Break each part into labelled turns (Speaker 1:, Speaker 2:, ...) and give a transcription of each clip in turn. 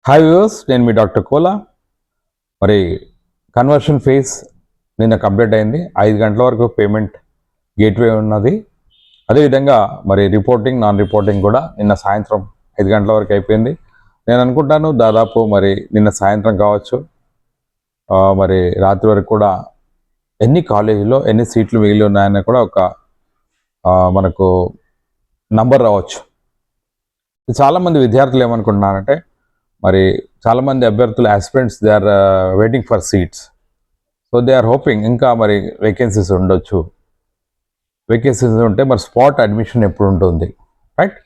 Speaker 1: Hi viewers, నేను మీ doctor Kola. మరి conversion phase నిన్న కంప్లీట్ అయింది. 5 గంటల వరకు పేమెంట్ గేట్వే ఉన్నది. అదేవిధంగా మరి రిపోర్టింగ్, నాన్ రిపోర్టింగ్ కూడా నిన్న సాయంత్రం 5 గంటల వరకు అయిపోయింది. నేను అనుకుంటాను దాదాపు మరి నిన్న సాయంత్రం కావచ్చు, మరి రాత్రి వరకు కూడా ఎన్ని కాలేజీలో ఎన్ని సీట్లు మిగిలి ఉన్నాయని కూడా ఒక మనకు నంబర్ రావచ్చు. చాలామంది విద్యార్థులు ఏమనుకుంటున్నారంటే, మరి చాలామంది అభ్యర్థులు aspirants they are waiting for seats. So they are hoping ఇంకా మరి వేకెన్సీస్ ఉండొచ్చు. వేకెన్సీస్ ఉంటే మరి స్పాట్ అడ్మిషన్ ఎప్పుడు ఉంటుంది, రైట్?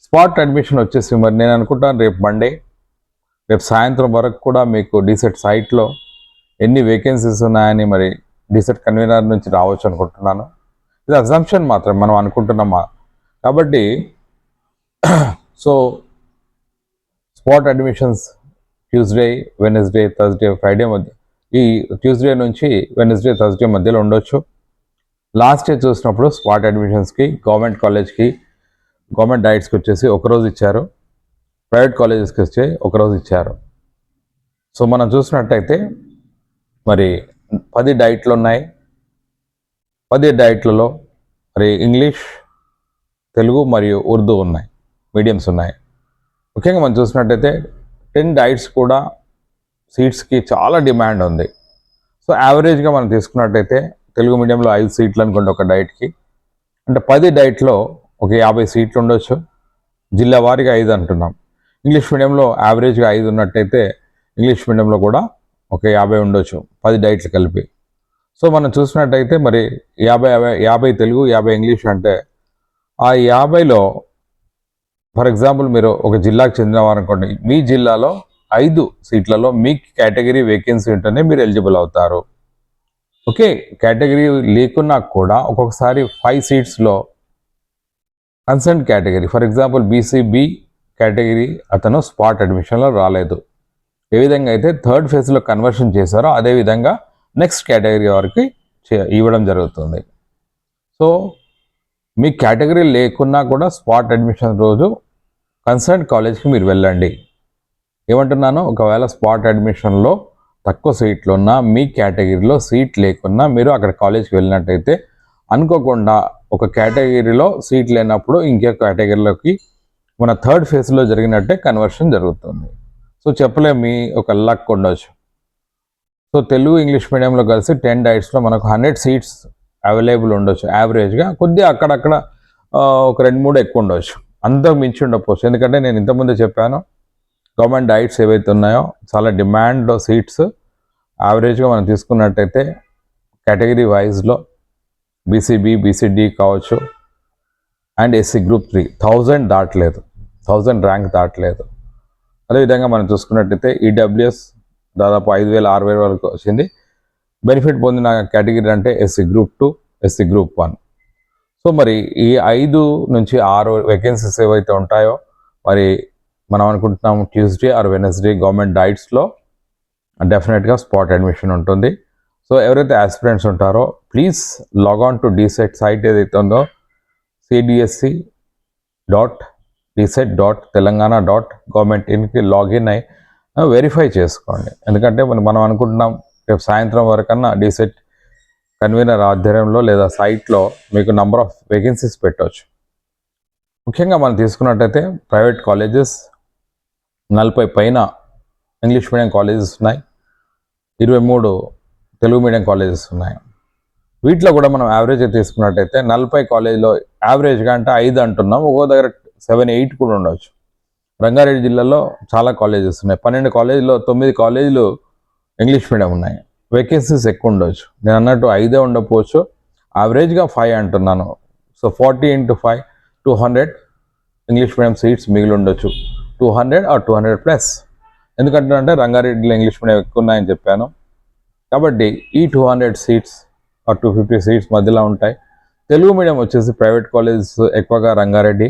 Speaker 1: స్పాట్ అడ్మిషన్ వచ్చేసి మరి నేను అనుకుంటాను రేపు మండే, రేపు సాయంత్రం వరకు కూడా మీకు డిసెట్ సైట్లో ఎన్ని వేకెన్సీస్ ఉన్నాయని మరి డిసెట్ కన్వీనర్ నుంచి రావచ్చు అనుకుంటున్నాను. ఇది అజంప్షన్ మాత్రం, మనం అనుకుంటున్నామా. కాబట్టి so spot admissions Tuesday, Wednesday, Thursday, Friday మధ్య, ఈ ట్యూస్డే నుంచి వెనస్డే, థర్స్డే మధ్యలో ఉండొచ్చు. లాస్ట్ ఇయర్ చూసినప్పుడు స్పాట్ అడ్మిషన్స్కి గవర్నమెంట్ కాలేజ్కి, గవర్నమెంట్ డైట్స్కి వచ్చేసి ఒకరోజు ఇచ్చారు, ప్రైవేట్ కాలేజెస్కి వచ్చి ఒకరోజు ఇచ్చారు. సో మనం చూసినట్టయితే మరి 10 డైట్లు ఉన్నాయి. 10 డైట్లలో మరి ఇంగ్లీష్, తెలుగు మరియు ఉర్దూ ఉన్నాయి, మీడియంస్ ఉన్నాయి. ముఖ్యంగా మనం చూసినట్టయితే 10 డైట్స్ కూడా సీట్స్కి చాలా డిమాండ్ ఉంది. సో యావరేజ్గా మనం తీసుకున్నట్టయితే తెలుగు మీడియంలో 5 సీట్లు అనుకోండి ఒక డైట్కి, అంటే 10 డైట్లో ఒక 50 సీట్లు ఉండొచ్చు. జిల్లా వారీగా 5 అంటున్నాం. ఇంగ్లీష్ మీడియంలో యావరేజ్గా 5 ఉన్నట్టయితే ఇంగ్లీష్ మీడియంలో కూడా ఒక 50 ఉండొచ్చు, 10 డైట్లు కలిపి. సో మనం చూసినట్టయితే మరి 50 తెలుగు, 50 ఇంగ్లీష్ అంటే ఆ 50లో ఫర్ ఎగ్జాంపుల్ మీరు ఒక జిల్లాకు చెందినవారు అనుకోండి, మీ జిల్లాలో 5 సీట్లలో మీ కేటగిరీ వేకెన్సీ ఉంటేనే మీరు ఎలిజిబుల్ అవుతారు. ఓకే, కేటగిరీ లేకున్నా కూడా ఒక్కొక్కసారి 5 సీట్స్లో concern category, for example BCB category అతను స్పాట్ అడ్మిషన్లో రాలేదు. ఏ విధంగా అయితే థర్డ్ ఫేజ్లో కన్వర్షన్ చేశారో అదేవిధంగా నెక్స్ట్ కేటగిరీ వారికి ఇవ్వడం జరుగుతుంది. సో మీ కేటగిరీ లేకున్నా కూడా స్పాట్ అడ్మిషన్ రోజు కన్సర్న్ కాలేజ్కి మీరు వెళ్ళండి. ఏమంటున్నాను, ఒకవేళ స్పాట్ అడ్మిషన్లో తక్కువ సీట్లు ఉన్నా, మీ కేటగిరీలో సీట్ లేకున్నా మీరు అక్కడ కాలేజ్కి వెళ్ళినట్టయితే అనుకోకుండా ఒక కేటగిరీలో సీట్ లేనప్పుడు ఇంకే కేటగిరీలోకి మన థర్డ్ ఫేజ్లో జరిగినట్టే కన్వర్షన్ జరుగుతుంది. సో చెప్పలేము, మీ ఒక లక్ ఉండొచ్చు. సో తెలుగు, ఇంగ్లీష్ మీడియంలో కలిసి 10 డైట్స్లో మనకు 100 సీట్స్ అవైలబుల్ ఉండొచ్చు యావరేజ్గా. కొద్దిగా అక్కడక్కడ ఒక 2-3 ఎక్కువ ఉండవచ్చు, అంతకు మించి ఉండకపోవచ్చు. ఎందుకంటే నేను ఇంతకుముందే చెప్పాను, గవర్నమెంట్ డైట్స్ ఏవైతే ఉన్నాయో చాలా డిమాండ్ సీట్స్. యావరేజ్గా మనం తీసుకున్నట్టయితే కేటగిరీ వైజ్లో బీసీబీ, బీసీడీ కావచ్చు అండ్ ఎస్సీ గ్రూప్ 3 1000 దాటలేదు, 1000 ర్యాంక్ దాటలేదు. అదేవిధంగా మనం చూసుకున్నట్టయితే ఈడబ్ల్యూఎస్ దాదాపు 5000, 6000 వరకు వచ్చింది. బెనిఫిట్ పొందిన కేటగిరీ అంటే SC group 2, SC group 1. So మరి ఈ 5 నుంచి 6 వేకెన్సీస్ ఏవైతే ఉంటాయో మరి మనం అనుకుంటున్నాము ట్యూస్డే ఆర్ వెనస్డే గవర్నమెంట్ డైట్స్లో డెఫినెట్గా స్పాట్ అడ్మిషన్ ఉంటుంది. సో ఎవరైతే ఆస్పిరెంట్స్ ఉంటారో please log on to DSET site ఏదైతే ఉందో cdse.dset.telangana.government.in లాగిన్ అయి వెరిఫై చేసుకోండి. ఎందుకంటే మనం అనుకుంటున్నాం రేపు సాయంత్రం వరకన్నా డిసెట్ కన్వీనర్ ఆధ్వర్యంలో లేదా సైట్లో మీకు నంబర్ ఆఫ్ వేకెన్సీస్ పెట్టవచ్చు. ముఖ్యంగా మనం తీసుకున్నట్టయితే ప్రైవేట్ కాలేజెస్ 40 పైన ఇంగ్లీష్ మీడియం కాలేజెస్ ఉన్నాయి, 23 తెలుగు మీడియం కాలేజెస్ ఉన్నాయి. వీటిలో కూడా మనం యావరేజ్ తీసుకున్నట్టయితే 40 కాలేజీలో యావరేజ్గా అంటే 5 అంటున్నాం, ఒక్కో దగ్గర 7-8 కూడా ఉండవచ్చు. రంగారెడ్డి జిల్లాలో చాలా కాలేజెస్ ఉన్నాయి, 12 కాలేజీలో 9 కాలేజీలు ఇంగ్లీష్ మీడియం ఉన్నాయి. వేకెన్సీస్ ఎక్కువ ఉండవచ్చు. నేను అన్నట్టు 5 ఉండకపోవచ్చు, యావరేజ్గా 5 అంటున్నాను. సో 40 × 5 200 ఇంగ్లీష్ మీడియం సీట్స్ మిగిలి ఉండొచ్చు, 200 or 200+. ఎందుకంటే రంగారెడ్డిలో ఇంగ్లీష్ మీడియం ఎక్కువ ఉన్నాయని చెప్పాను కాబట్టి ఈ 200 సీట్స్ or 250 సీట్స్ మధ్యలో ఉంటాయి. తెలుగు మీడియం వచ్చేసి ప్రైవేట్ కాలేజెస్ ఎక్కువగా రంగారెడ్డి,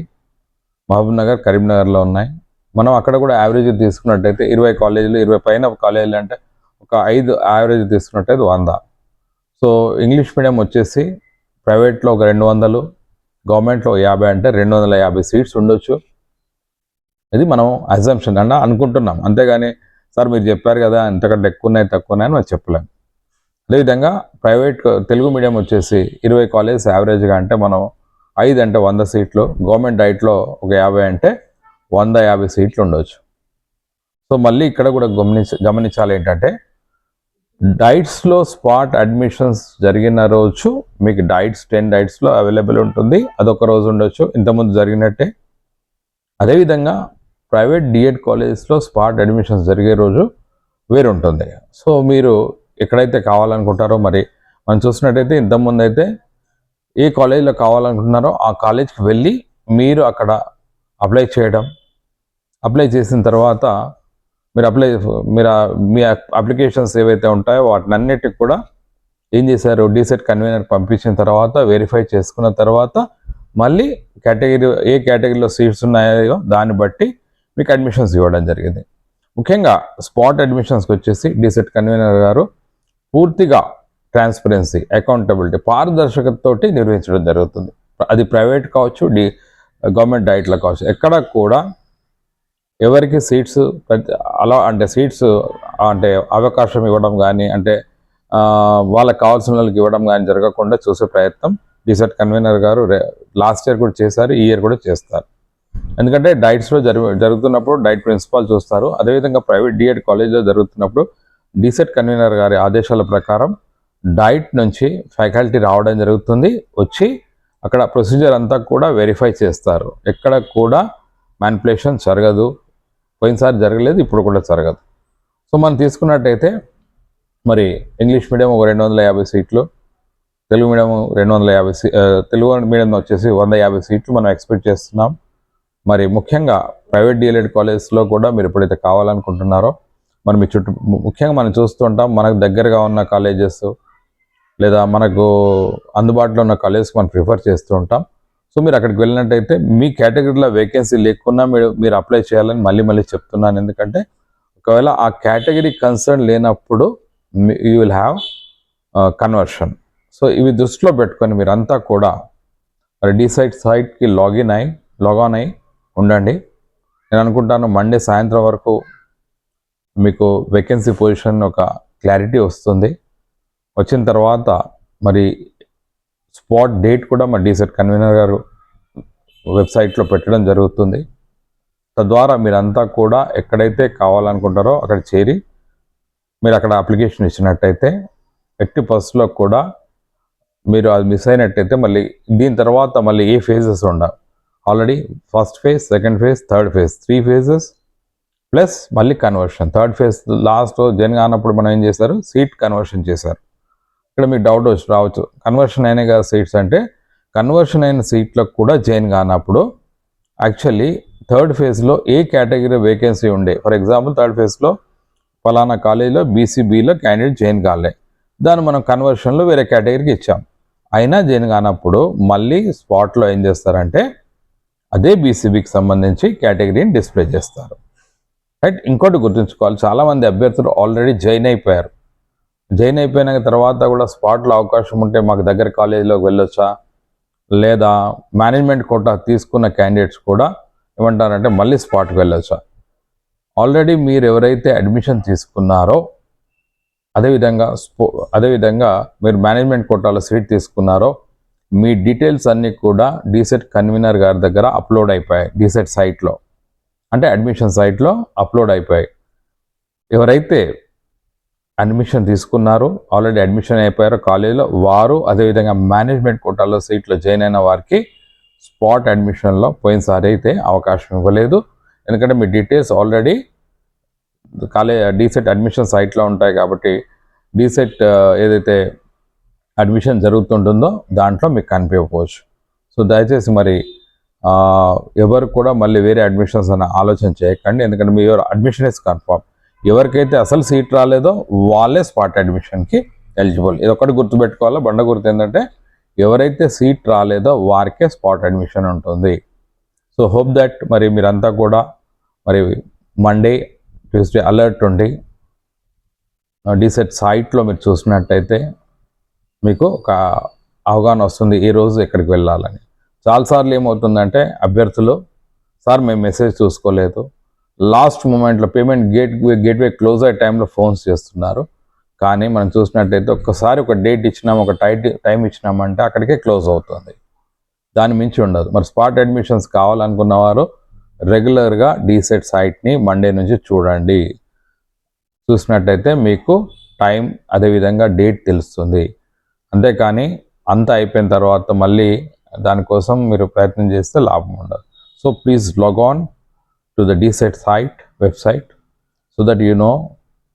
Speaker 1: మహబూబ్నగర్, కరీంనగర్లో ఉన్నాయి. మనం అక్కడ కూడా యావరేజ్ తీసుకున్నట్టయితే 20 కాలేజీలు, 20 పైన కాలేజీలు అంటే ఒక 5 యావరేజ్ తీసుకున్నట్టయితే 100. సో ఇంగ్లీష్ మీడియం వచ్చేసి ప్రైవేట్లో ఒక 200, గవర్నమెంట్లో 50 అంటే 250 సీట్స్ ఉండొచ్చు. ఇది మనం అజంప్షన్ అన్న అనుకుంటున్నాం, అంతేగాని సార్ మీరు చెప్పారు కదా ఎంతకంటే ఎక్కువ ఉన్నాయి తక్కువ ఉన్నాయని మనం చెప్పలేం. అదేవిధంగా ప్రైవేట్ తెలుగు మీడియం వచ్చేసి 20 కాలేజెస్ యావరేజ్గా అంటే మనం 5 అంటే 100 సీట్లు, గవర్నమెంట్ డైట్లో ఒక 50 అంటే 150 సీట్లు ఉండవచ్చు. సో మళ్ళీ ఇక్కడ కూడా గమనించాలి ఏంటంటే డైట్స్లో స్పాట్ అడ్మిషన్స్ జరిగిన రోజు మీకు 10 డైట్స్లో అవైలబుల్ ఉంటుంది, అదొక రోజు ఉండొచ్చు ఇంతకుముందు జరిగినట్టే. అదేవిధంగా ప్రైవేట్ డిఎడ్ కాలేజెస్లో స్పాట్ అడ్మిషన్స్ జరిగే రోజు వేరు ఉంటుంది. సో మీరు ఎక్కడైతే కావాలనుకుంటారో, మరి మనం చూసినట్టయితే ఇంతకుముందు అయితే ఏ కాలేజీలో కావాలనుకుంటున్నారో ఆ కాలేజ్కి వెళ్ళి మీరు అక్కడ అప్లై చేయడం, అప్లై చేసిన తర్వాత మీరు మీ అప్లికేషన్స్ ఏవైతే ఉంటాయో వాటినన్నిటికి కూడా ఏం చేశారు, డీసెట్ కన్వీనర్ పంపించిన తర్వాత వెరిఫై చేసుకున్న తర్వాత మళ్ళీ ఏ కేటగిరీలో సీట్స్ ఉన్నాయో దాన్ని బట్టి మీకు అడ్మిషన్స్ ఇవ్వడం జరిగింది. ముఖ్యంగా స్పాట్ అడ్మిషన్స్కి వచ్చేసి డీసెట్ కన్వీనర్ గారు పూర్తిగా ట్రాన్స్పరెన్సీ, అకౌంటబిలిటీ, పారదర్శకతతో నిర్వహించడం జరుగుతుంది. అది ప్రైవేట్ కావచ్చు, గవర్నమెంట్ డైట్లో కావచ్చు, ఎక్కడ కూడా ఎవరికి సీట్స్ సీట్స్ అవకాశం ఇవ్వడం కానీ వాళ్ళకి కావాల్సిన వాళ్ళకి ఇవ్వడం కానీ జరగకుండా చూసే ప్రయత్నం డీసెట్ కన్వీనర్ గారు లాస్ట్ ఇయర్ కూడా చేశారు, ఈ ఇయర్ కూడా చేస్తారు. ఎందుకంటే డైట్స్లో జరుగుతున్నప్పుడు డైట్ ప్రిన్సిపాల్ చూస్తారు. అదేవిధంగా ప్రైవేట్ డిఎడ్ కాలేజ్లో జరుగుతున్నప్పుడు డీసెట్ కన్వీనర్ గారి ఆదేశాల ప్రకారం డైట్ నుంచి ఫ్యాకల్టీ రావడం జరుగుతుంది, వచ్చి అక్కడ ప్రొసీజర్ అంతా కూడా వెరిఫై చేస్తారు. ఎక్కడ కూడా మ్యానిపులేషన్ జరగదు, పోయినసారి జరగలేదు, ఇప్పుడు కూడా జరగదు. సో మనం తీసుకున్నట్టయితే మరి ఇంగ్లీష్ మీడియం ఒక 250 సీట్లు, తెలుగు మీడియం 250 తెలుగు మీడియం వచ్చేసి 150 సీట్లు మనం ఎక్స్పెక్ట్ చేస్తున్నాం. మరి ముఖ్యంగా ప్రైవేట్ డిఎల్ఎడ్ కాలేజెస్లో కూడా మీరు ఎప్పుడైతే కావాలనుకుంటున్నారో మరి మీ ముఖ్యంగా మనం చూస్తుంటాం, మనకు దగ్గరగా ఉన్న కాలేజెస్ లేదా మనకు అందుబాటులో ఉన్న కాలేజెస్ మనం ప్రిఫర్ చేస్తూ ఉంటాం. సో మీరు అక్కడికి వెళ్ళినట్టయితే మీ కేటగిరీలో వేకెన్సీ లేకున్నా మీరు అప్లై చేయాలని మళ్ళీ చెప్తున్నాను. ఎందుకంటే ఒకవేళ ఆ కేటగిరీ కన్సర్న్ లేనప్పుడు you will have conversion. So ఇవి దృష్టిలో పెట్టుకొని మీరంతా కూడా మరి డీసైట్ సైట్కి లాగాన్ అయి ఉండండి. నేను అనుకుంటాను మండే సాయంత్రం వరకు మీకు వేకెన్సీ పొజిషన్ ఒక క్లారిటీ వస్తుంది. వచ్చిన తర్వాత మరి స్పాట్ డేట్ కూడా మా డీసెట్ కన్వీనర్ గారు వెబ్సైట్లో పెట్టడం జరుగుతుంది. తద్వారా మీరంతా కూడా ఎక్కడైతే కావాలనుకుంటారో అక్కడ చేరి మీరు అక్కడ అప్లికేషన్ ఇచ్చినట్టయితే ఎట్టి పరిస్థితుల్లో కూడా మీరు అది మిస్ అయినట్టయితే మళ్ళీ దీని తర్వాత మళ్ళీ ఏ ఫేజెస్ ఉండవు. Already first phase, second phase, third phase, 3 phases plus మళ్ళీ conversion. Third phase last join కానప్పుడు మనం ఏం చేశారు, సీట్ కన్వర్షన్ చేశారు. ఇక్కడ మీకు డౌట్ రావచ్చు, కన్వర్షన్ అయిన కదా సీట్స్ అంటే, కన్వర్షన్ అయిన సీట్లకు కూడా జాయిన్ కానప్పుడు యాక్చువల్లీ థర్డ్ ఫేజ్లో ఏ కేటగిరీ వేకెన్సీ ఉండే, ఫర్ ఎగ్జాంపుల్ థర్డ్ ఫేజ్లో ఫలానా కాలేజీలో బీసీబీలో క్యాండిడేట్ జాయిన్ కాలే, దాన్ని మనం కన్వర్షన్లో వేరే కేటగిరీకి ఇచ్చాం. అయినా జాయిన్ కానప్పుడు మళ్ళీ స్పాట్లో ఏం చేస్తారంటే అదే బీసీబీకి సంబంధించి కేటగిరీని డిస్ప్లే చేస్తారు. రైట్. ఇంకోటి గుర్తుంచుకోవాలి, చాలామంది అభ్యర్థులు ఆల్రెడీ జాయిన్ అయిపోయారు. జాయిన్ అయిపోయిన తర్వాత కూడా స్పాట్లో అవకాశం ఉంటే మాకు దగ్గర కాలేజీలోకి వెళ్ళొచ్చా, లేదా మేనేజ్మెంట్ కోటా తీసుకున్న క్యాండిడేట్స్ కూడా ఏమంటారంటే మళ్ళీ స్పాట్కి వెళ్ళొచ్చా. ఆల్రెడీ మీరు ఎవరైతే అడ్మిషన్ తీసుకున్నారో అదేవిధంగా మీరు మేనేజ్మెంట్ కోటాలో సీట్ తీసుకున్నారో మీ డీటెయిల్స్ అన్నీ కూడా డీసెట్ కన్వీనర్ గారి దగ్గర అప్లోడ్ అయిపోయాయి. డీసెట్ సైట్లో అంటే అడ్మిషన్ సైట్లో అప్లోడ్ అయిపోయాయి. ఎవరైతే అడ్మిషన్ తీసుకున్నారో ఆల్రెడీ అడ్మిషన్ అయిపోయారో కాలేజీలో వారు, అదేవిధంగా మేనేజ్మెంట్ కోటాలో సీట్లో జాయిన్ అయిన వారికి స్పాట్ అడ్మిషన్లో పోయినసారి అయితే అవకాశం ఇవ్వలేదు. ఎందుకంటే మీ డీటెయిల్స్ ఆల్రెడీ డీసెట్ అడ్మిషన్ సైట్లో ఉంటాయి కాబట్టి డీసెట్ ఏదైతే అడ్మిషన్ జరుగుతుంటుందో దాంట్లో మీకు కనిపించకపోవచ్చు. సో దయచేసి మరి ఎవరు కూడా మళ్ళీ వేరే అడ్మిషన్స్ అని ఆలోచన చేయకండి. ఎందుకంటే మీ అడ్మిషన్ ఇస్ కన్ఫర్మ్. ఎవరికైతే అసలు సీట్ రాలేదో వాళ్ళే స్పాట్ అడ్మిషన్కి ఎలిజిబుల్. ఇది ఒకటి గుర్తుపెట్టుకోవాలో, బండ గుర్తు ఏంటంటే ఎవరైతే సీట్ రాలేదో వారికే స్పాట్ అడ్మిషన్ ఉంటుంది. సో హోప్ దట్ మరి మీరంతా కూడా మరి మండే, ట్యూస్డే అలర్ట్ ఉండి డీసెట్ సైట్లో మీరు చూసినట్టయితే మీకు ఒక అవగాహన వస్తుంది ఏ రోజు ఎక్కడికి వెళ్ళాలని. చాలాసార్లు ఏమవుతుందంటే అభ్యర్థులు సార్ మేము మెసేజ్ చూసుకోలేదు, లాస్ట్ మూమెంట్లో పేమెంట్ గేట్వే క్లోజ్ అయ్యే టైంలో ఫోన్స్ చేస్తున్నారు. కానీ మనం చూసినట్టయితే ఒక్కసారి ఒక డేట్ ఇచ్చినాం, ఒక టైం ఇచ్చినామంటే అక్కడికే క్లోజ్ అవుతుంది, దాని మించి ఉండదు. మరి స్పాట్ అడ్మిషన్స్ కావాలనుకున్న వారు రెగ్యులర్గా డీసెట్ సైట్ని మండే నుంచి చూడండి. చూసినట్టయితే మీకు టైం అదేవిధంగా డేట్ తెలుస్తుంది. అంతేకాని అంతా అయిపోయిన తర్వాత మళ్ళీ దానికోసం మీరు ప్రయత్నం చేస్తే లాభం ఉండదు. So please log on to the DSET site website so that you know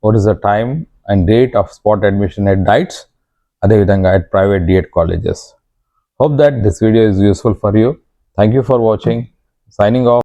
Speaker 1: what is the time and date of spot admission at DIETs, అదేవిధంగా at private DED colleges. Hope that this video is useful for you. Thank you for watching. Signing off.